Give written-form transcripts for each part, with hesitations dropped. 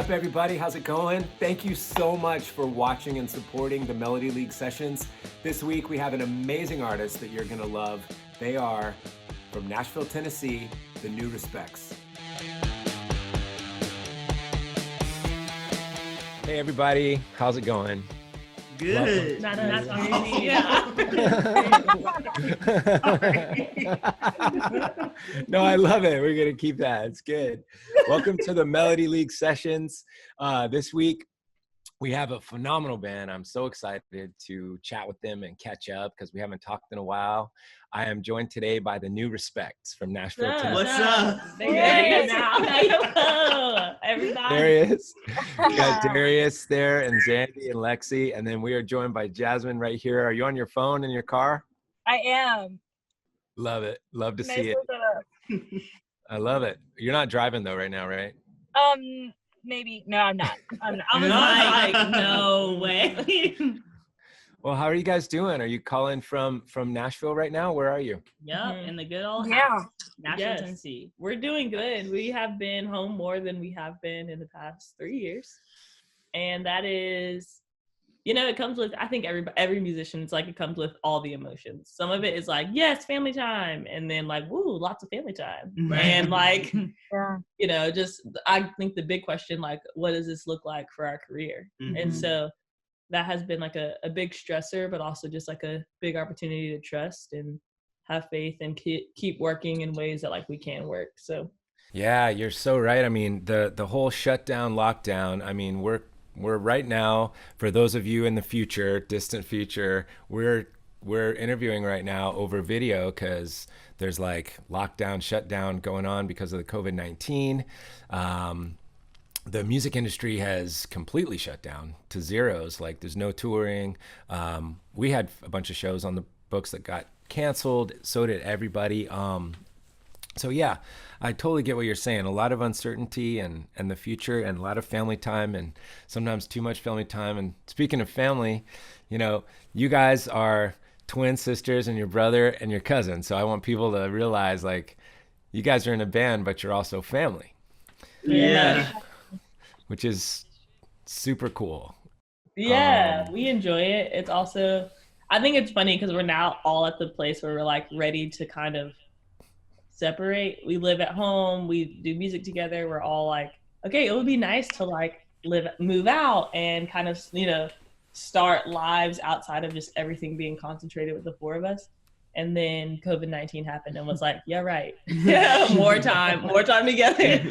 up, everybody? How's it going? Thank you so much for watching and supporting the Melody League sessions. This week, we have an amazing artist that you're gonna love. They are from Nashville, Tennessee, the New Respects. Hey, everybody. How's it going? Good. Not No, I love it. We're going to keep that. It's good. Welcome to the Melody League sessions. This week, we have a phenomenal band. I'm so excited to chat with them and catch up because we haven't talked in a while. I am joined today by the New Respects from Nashville, Tennessee. What's up? Hello, everybody. There he is. We got Darius there and Zandy and Lexi. And then we are joined by Jasmine right here. Are you on your phone in your car? I am. Love it. Love to Nice see it. it. I love it. You're not driving though right now, right? Maybe. No, I'm not. I was like, no way. Well, how are you guys doing? Are you calling from Nashville right now? Where are you? Yep, in the good old Yeah. house, Nashville, Tennessee. We're doing good. We have been home more than we have been in the past 3 years. And that is, it comes with, I think every musician, it's like it comes with all the emotions. Some of it is like, yes, family time. And then like, woo, lots of family time. Right. And like, Yeah. I think the big question, like, what does this look like for our career? Mhm. And so that has been like a big stressor, but also just like a big opportunity to trust and have faith and keep working in ways that like we can work. So Yeah, you're so right. I mean, the whole shutdown, lockdown, I mean, we're right now, for those of you in the future, distant future, we're interviewing right now over video because there's like lockdown, shutdown going on because of the COVID-19. The music industry has completely shut down to zeros. Like there's no touring. We had a bunch of shows on the books that got canceled. So did everybody. So yeah, I totally get what you're saying. A lot of uncertainty and the future and a lot of family time and sometimes too much family time. And speaking of family, you guys are twin sisters and your brother and your cousin. So I want people to realize like you guys are in a band, but you're also family. Yeah. Which is super cool. yeah, we enjoy it. It's also, I think it's funny because we're now all at the place where we're like ready to kind of separate. We live at home, we do music together. We're all like, okay, it would be nice to like move out and kind of, start lives outside of just everything being concentrated with the four of us. And then COVID-19 happened and was like, yeah, right. more time together.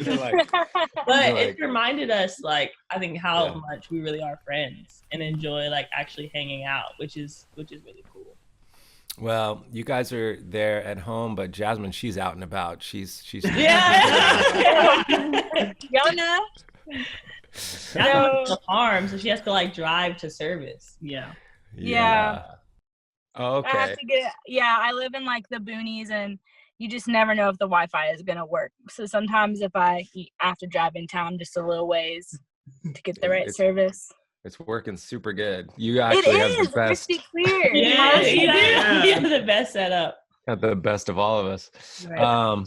But it reminded us, like, I think how much we really are friends and enjoy like actually hanging out, which is really cool. Well, you guys are there at home, but Jasmine, she's out and about. She's Yeah. Y'all know? That's on the farm, so she has to like drive to service. Yeah. Oh, I have okay. to I live in like the boonies and you just never know if the Wi-Fi is going to work. So sometimes if I have to drive in town just a little ways to get the right service. It's working super good. You actually have the best. It's clear. Yeah, Yeah. you have the best setup. Got the best of all of us. Right.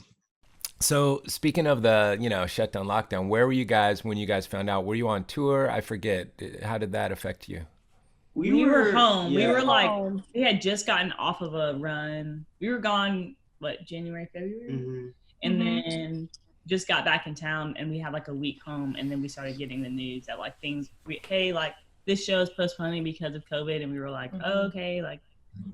So speaking of the, shutdown, lockdown, where were you guys when you guys found out? Were you on tour? I forget. How did that affect you? We were home. Yeah. We were like, Home. we had just gotten off of a run. We were gone, January, February? Mhm. And then just got back in town and we had like a week home. And then we started getting the news that like like this show is postponing because of COVID. And we were like, oh, okay. Like,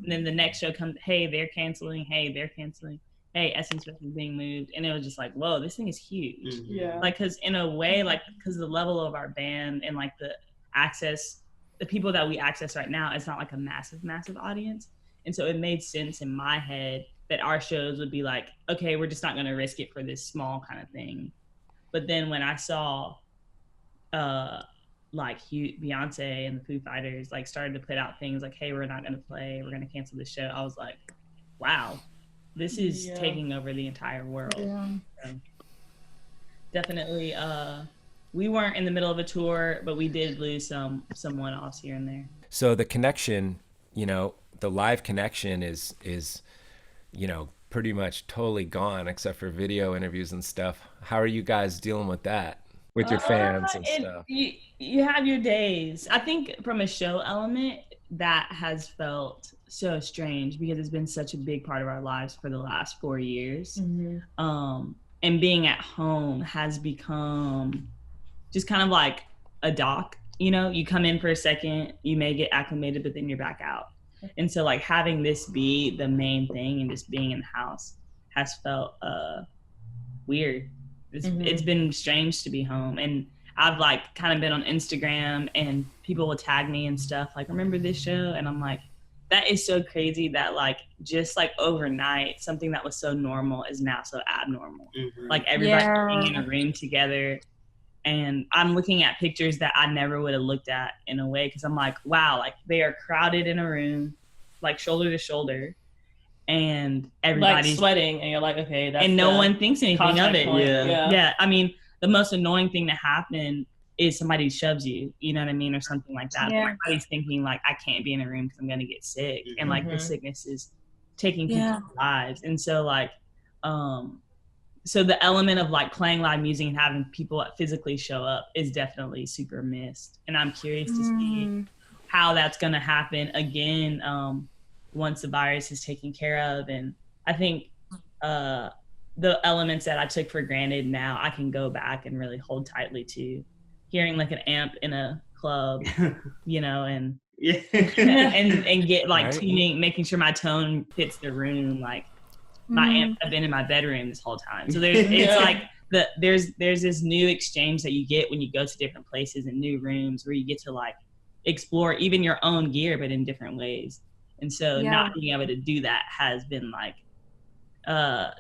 and then the next show comes, hey, they're canceling. Hey, Essence Fest is being moved. And it was just like, whoa, this thing is huge. Mhm. Yeah. Like, cause in a way, like, cause the level of our band and like the people that we access right now, it's not like a massive audience. And so it made sense in my head that our shows would be like, okay, we're just not going to risk it for this small kind of thing. But then when I saw like Beyonce and the Foo Fighters like started to put out things like, hey, we're not going to play, we're going to cancel the show, I was like, wow, this is taking over the entire world. Yeah. So, definitely we weren't in the middle of a tour, but we did lose some one-offs here and there. So the connection, the live connection is pretty much totally gone except for video interviews and stuff. How are you guys dealing with that? with your fans and stuff? You have your days. I think from a show element, that has felt so strange because it's been such a big part of our lives for the last 4 years. And being at home has become just kind of like a dock. You know, you come in for a second, you may get acclimated, but then you're back out. And so like having this be the main thing and just being in the house has felt weird. It's been strange to be home. And I've like kind of been on Instagram and people will tag me and stuff like, remember this show? And I'm like, that is so crazy that like just like overnight something that was so normal is now so abnormal. Like everybody being in a room together. And I'm looking at pictures that I never would have looked at in a way because I'm like, wow, like they are crowded in a room, like shoulder to shoulder, and everybody's like sweating, and you're like, okay, that's and no one thinks anything of it. Yeah. I mean, the most annoying thing to happen is somebody shoves you, you know what I mean, or something like that. Everybody's thinking like, I can't be in a room because I'm gonna get sick, and like the sickness is taking people's lives, and so like, so the element of like playing live music and having people physically show up is definitely super missed. And I'm curious to see how that's going to happen again once the virus is taken care of. And I think the elements that I took for granted now I can go back and really hold tightly to. Hearing like an amp in a club, you know, and and get like tuning, making sure my tone fits the room, like my amp have been in my bedroom this whole time. So there's it's like there's this new exchange that you get when you go to different places and new rooms where you get to like explore even your own gear but in different ways. And so not being able to do that has been like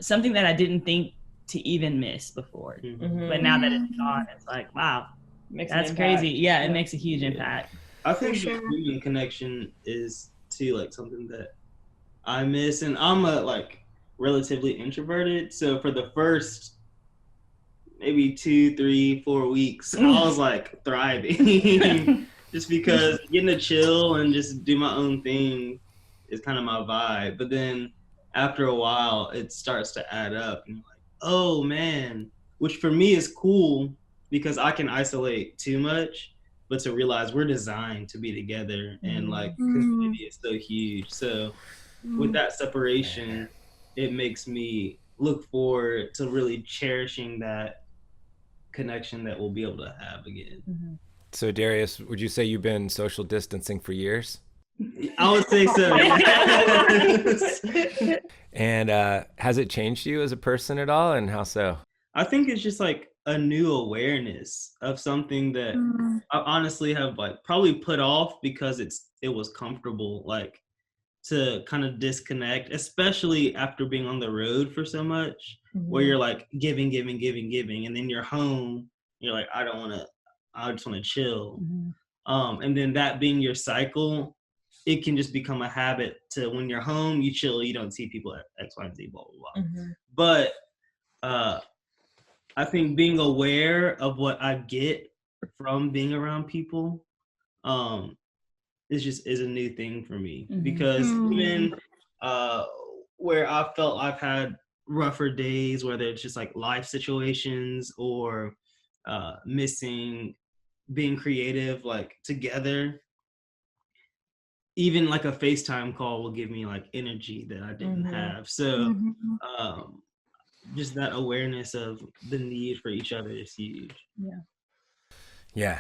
something that I didn't think to even miss before. But now that it's gone, it's like, wow, that's crazy. Yeah, it makes a huge impact. I think the human connection is too like something that I miss, and I'm a like relatively introverted, so for the first maybe 2, 3, 4 weeks I was like thriving just because getting to chill and just do my own thing is kind of my vibe. But then after a while it starts to add up and you're like, oh man, which for me is cool because I can isolate too much, but to realize we're designed to be together and like community is so huge. So with that separation, it makes me look forward to really cherishing that connection that we'll be able to have again. So Darius, would you say you've been social distancing for years? I would say so. And has it changed you as a person at all, and how so? I think it's just like a new awareness of something that I honestly have like probably put off because it was comfortable, like to kind of disconnect, especially after being on the road for so much, where you're like giving, and then you're home, you're like, I just want to chill. And then that being your cycle, it can just become a habit to when you're home, you chill, you don't see people at X, Y, and Z, blah, blah, blah. But I think being aware of what I get from being around people, is a new thing for me because even where I felt I've had rougher days, whether it's just like life situations or missing being creative like together, even like a FaceTime call will give me like energy that I didn't have. So just that awareness of the need for each other is huge. Yeah.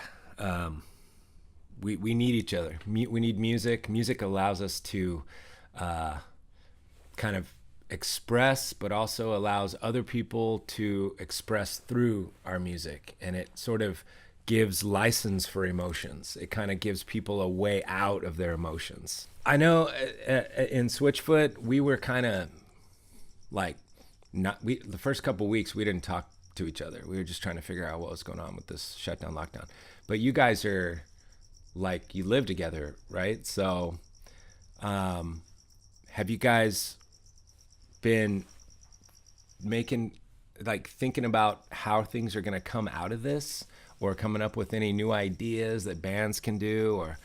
We need each other. We need music. Music allows us to kind of express, but also allows other people to express through our music. And it sort of gives license for emotions. It kind of gives people a way out of their emotions. I know in Switchfoot, we were kind of like, the first couple weeks, we didn't talk to each other. We were just trying to figure out what was going on with this shutdown, lockdown. But you guys are like, you live together, right? So have you guys been thinking about how things are going to come out of this, or coming up with any new ideas that bands can do? Or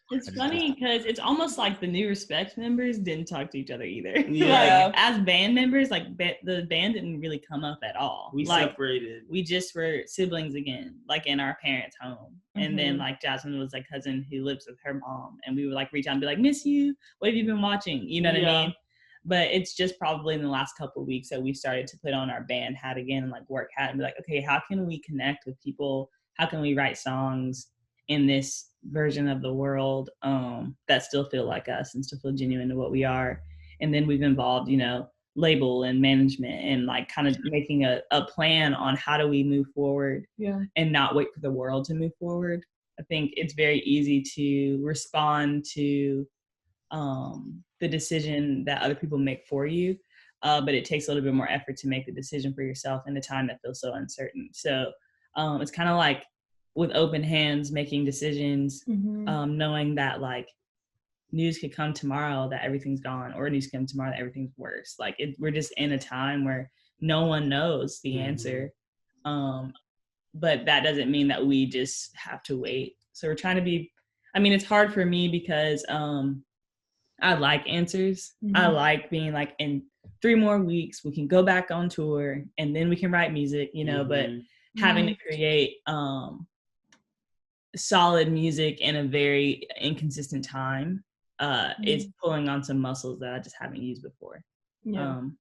It's I just- funny because it's almost like the New Respect members didn't talk to each other either. Yeah. Like as band members, like the band didn't really come up at all. We like separated. we just were siblings again, like in our parents' home. And then like Jasmine was a cousin who lives with her mom, and we would like reach out and be like, "Miss you. What have you been watching?" You know what I mean? But it's just probably in the last couple of weeks that we started to put on our band hat again and like work hat and be like, okay, how can we connect with people? How can we write songs in this version of the world that still feel like us and still feel genuine to what we are? And then we've involved, label and management and like kind of making a plan on how do we move forward and not wait for the world to move forward. I think it's very easy to respond to the decision that other people make for you, but it takes a little bit more effort to make the decision for yourself in a time that feels so uncertain. So it's kind of like with open hands making decisions, knowing that like news could come tomorrow that everything's gone, or news could come tomorrow that everything's worse. Like we're just in a time where no one knows the answer, but that doesn't mean that we just have to wait. So we're trying to be, it's hard for me because I like answers. I like being like, in 3 more weeks we can go back on tour and then we can write music, but having to create solid music in a very inconsistent time is pulling on some muscles that I just haven't used before.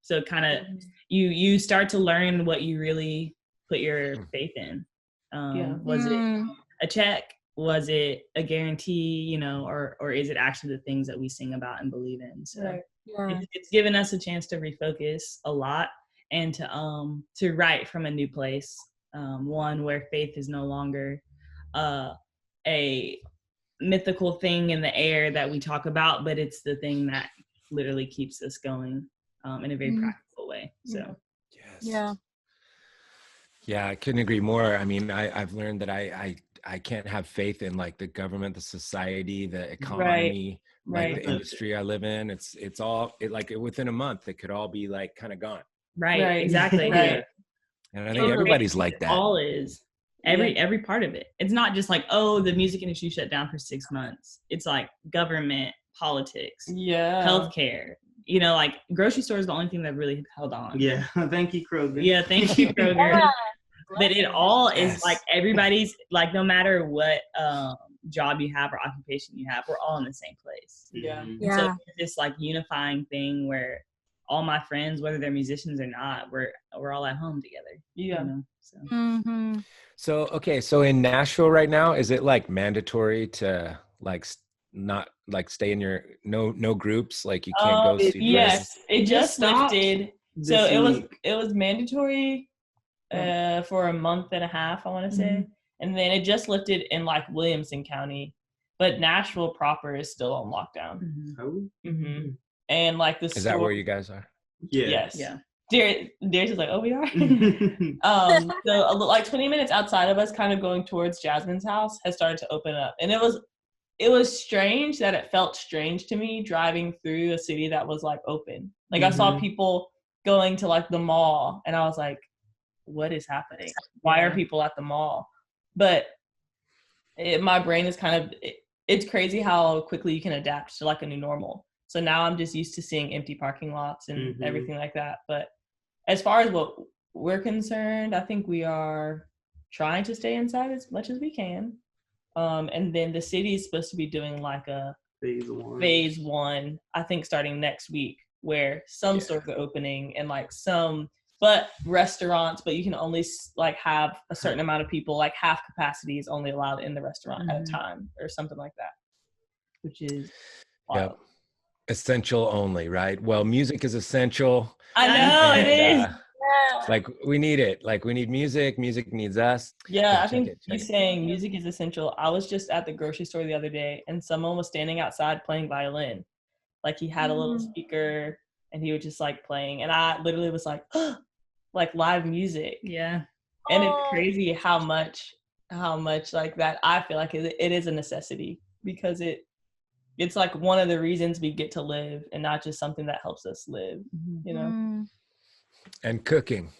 So kind of you start to learn what you really put your faith in. Was it a check? Was it a guarantee, or is it actually the things that we sing about and believe in? So it's given us a chance to refocus a lot and to write from a new place. One where faith is no longer a mythical thing in the air that we talk about, but it's the thing that literally keeps us going in a very practical way. So yeah, I couldn't agree more. I've learned that I can't have faith in like the government, the society, the economy, like the industry I live in. It's all within a month, it could all be like kind of gone. Right. Exactly. Right. And I think everybody's like that. All is every part of it. It's not just like, oh, the music industry shut down for 6 months. It's like government, politics, healthcare. Like grocery store is the only thing that really held on. Yeah. Thank you, Kroger. Yeah. Thank you, Kroger. But it all is like everybody's like, no matter what job you have or occupation you have, we're all in the same place. So it's this like unifying thing where all my friends, whether they're musicians or not, we're all at home together. So okay, so in Nashville right now, is it like mandatory to like not like stay in your no groups, like you can't go see friends? Yes, it just lifted. So week. it was mandatory for a month and a half, I want to say, and then it just lifted in like Williamson County, but Nashville proper is still on lockdown. And like the Is that where you guys are? Yes. Yeah. Darius is like, oh, we are. So like 20 minutes outside of us, kind of going towards Jasmine's house, has started to open up, and it was strange that it felt strange to me driving through a city that was like open. Like I saw people going to like the mall, and I was like, what is happening? Why are people at the mall? But my brain is kind of, it's crazy how quickly you can adapt to like a new normal. So now I'm just used to seeing empty parking lots and everything like that. But as far as what we're concerned, I think we are trying to stay inside as much as we can. And then the city is supposed to be doing like a phase one, I think starting next week, where some stores are opening and like but restaurants, but you can only like have a certain amount of people, like half capacity is only allowed in the restaurant at a time or something like that, which is wild. Yep. Essential only, right? Well, music is essential. I know it is. Like we need it. Like we need music. Music needs us. Yeah, I think he's saying music is essential. I was just at the grocery store the other day, and someone was standing outside playing violin. Like he had a little speaker, and he was just like playing, and I literally was like, oh, like live music. Yeah, and it's crazy how much like that. I feel like it is a necessity because it's like one of the reasons we get to live, and not just something that helps us live, And cooking.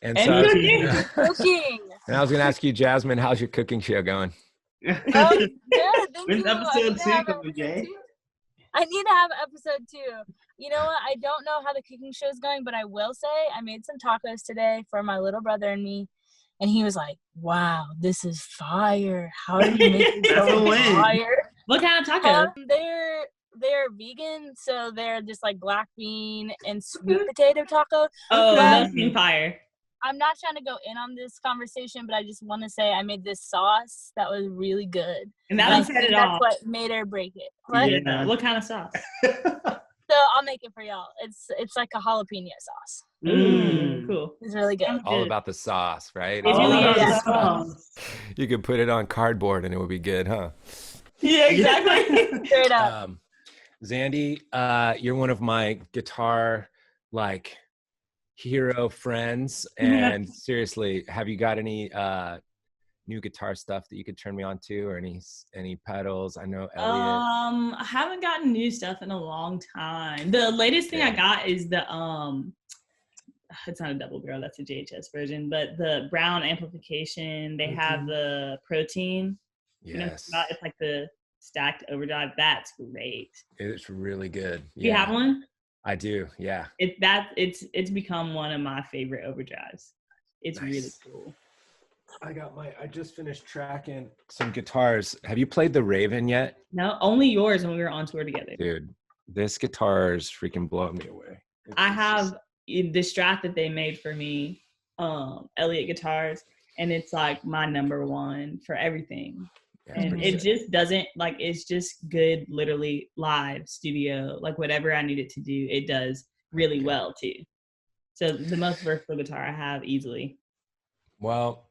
And cooking. Cooking. And I was going to ask you, Jasmine, how's your cooking show going? Oh, yeah, thank When's you. I episode need to 2 have coming, episode Jay? 2. I need to have episode 2. You know what? I don't know how the cooking show is going, but I will say I made some tacos today for my little brother and me, and he was like, "Wow, this is fire! How are you making That's so a win. fire?" What kind of tacos? They're vegan, so they're just like black bean and sweet potato tacos. Oh, But those seem fire. I'm not trying to go in on this conversation, but I just want to say I made this sauce that was really good. And that And I one set think it that's off. what made or break it. What? Yeah. What kind of sauce? So I'll make it for y'all. It's like a jalapeno sauce. Cool. It's really good. All about the sauce, right? It really about is. the sauce. You could put it on cardboard and it would be good, huh? Yeah, exactly. Straight up. Zandy, you're one of my guitar like hero friends, and seriously, have you got any new guitar stuff that you could turn me on to, or any pedals? I know Elliot. I haven't gotten new stuff in a long time. The latest thing I got is the it's not a double barrel, that's a JHS version, but the Brown amplification. They have the Protein. Yes, It's like the stacked overdrive. That's great. it's really good. Do you have one? I do. Yeah. It's become one of my favorite overdrives. It's Nice. really cool. I just finished tracking some guitars. Have you played the Raven yet? No, only yours when we were on tour together. Dude, this guitar is freaking blowing me away. I have the Strat that they made for me, Elliott Guitars, and it's like my number one for everything. Yeah, it's And pretty it sick. just doesn't like, it's just good, literally live studio, like whatever I need it to do, it does really well too. So the most versatile guitar I have easily. Well,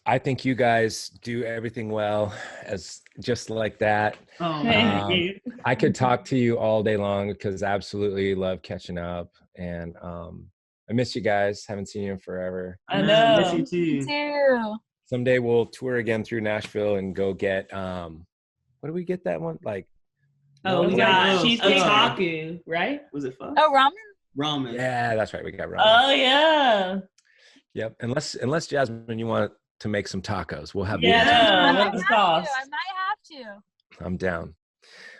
I think you guys do everything well, as just like that. Oh, Thank you. I could talk to you all day long because I absolutely love catching up, and I miss you guys. Haven't seen you in forever. I Miss know. you too. Too. Someday we'll tour again through Nashville and go get what do we get that one? Like Oh, we no, got like- She's oh, Kotaku, right? Was it fun? Oh, ramen? Ramen. yeah, that's right. We got ramen. Oh yeah. Yep. Unless Jasmine, you want to make some tacos, we'll have Yeah. you. I what might the have sauce? to. I might have to. I'm down.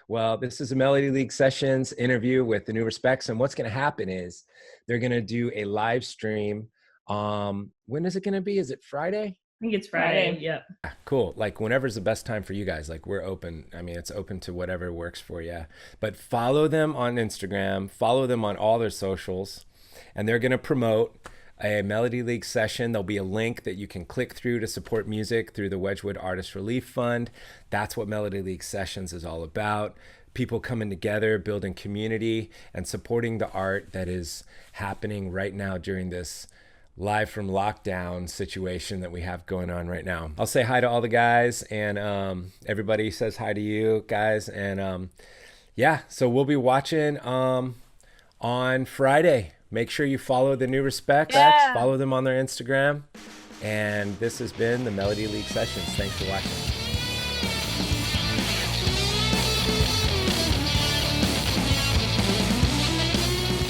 Well, this is a Melody League Sessions interview with the New Respects, and what's going to happen is they're going to do a live stream. When is it going to be? Is it Friday? I think it's Friday. Yep. Cool. Like whenever's the best time for you guys. Like we're open. I mean, it's open to whatever works for you. But follow them on Instagram. Follow them on all their socials, and they're going to promote a Melody League session. There'll be a link that you can click through to support music through the Wedgwood Artist Relief Fund. That's what Melody League Sessions is all about. People coming together, building community, and supporting the art that is happening right now during this live from lockdown situation that we have going on right now. I'll say hi to all the guys, and everybody says hi to you guys. And yeah, so we'll be watching on Friday. Make sure you follow the New Respects. Yeah. Follow them on their Instagram. And this has been the Melody League Sessions. Thanks for watching.